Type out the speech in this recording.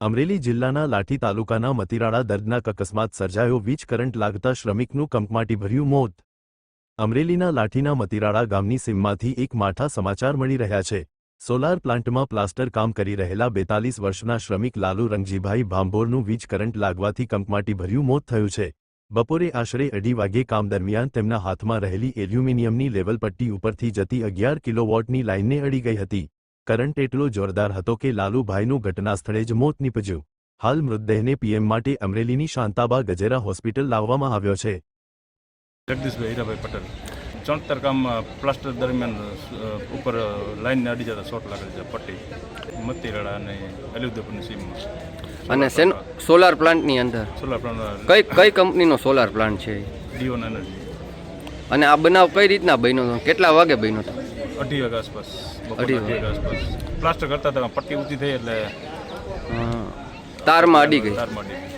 અમરેલી જિલ્લાના લાઠી તાલુકાના મતીરાળા દર્દનાક અકસ્માત સર્જાયો. વીજ કરંટ લાગતા શ્રમિકનું કંપમાટીભર્યું મોત. અમરેલીના લાઠીના મતીરાળા ગામની સીમમાંથી એક માઠા સમાચાર મળી રહ્યા છે. સોલાર પ્લાન્ટમાં પ્લાસ્ટર કામ કરી રહેલા 42 વર્ષના શ્રમિક લાલુ રંગજીભાઈ ભાંભોરનું વીજ કરંટ લાગવાથી કંપમાટીભર્યું મોત થયું છે. બપોરે આશરે 2:30 વાગ્યે કામ દરમિયાન તેમના હાથમાં રહેલી એલ્યુમિનિયમની લેવલ પટ્ટી ઉપરથી જતી 11 કિલોવોટની લાઇનને અડી ગઈ હતી. કરંટ એટલો જોરદાર હતો કે લાલુભાઈનું ઘટનાસ્થળે જ મોત નીપજ્યું. હાલ મૃતદેહને પીએમ માટે અમરેલીની શાંતાબા ગજેરા હોસ્પિટલ લાવવામાં આવ્યો છે. જગદીશભાઈ હીરાભાઈ પટેલ ચણતર કામમાં પ્લાસ્ટર દરમિયાન ઉપર લાઇનને અડી જતા શોર્ટ લાગેલી છે પટ્ટી મતીરાળા અને અલીઉદ્દપુરની સીમમાં. અને સોલાર પ્લાન્ટની અંદર સોલાર પ્લાન્ટ કઈ કંપનીનો સોલાર પ્લાન્ટ છે? ડીઓન એનર્જી. અને આ બનાવ કઈ રીતના બન્યો હતો? કેટલા વાગે બન્યો હતો? 2:30 વાગ્યા આસપાસ. 2:30 વાગ્યા આસપાસ પ્લાસ્ટર કરતા હતા, પટ્ટી ઊંચી થઈ એટલે તારમાં અડી ગઈ. તારમાં અડી ગઈ.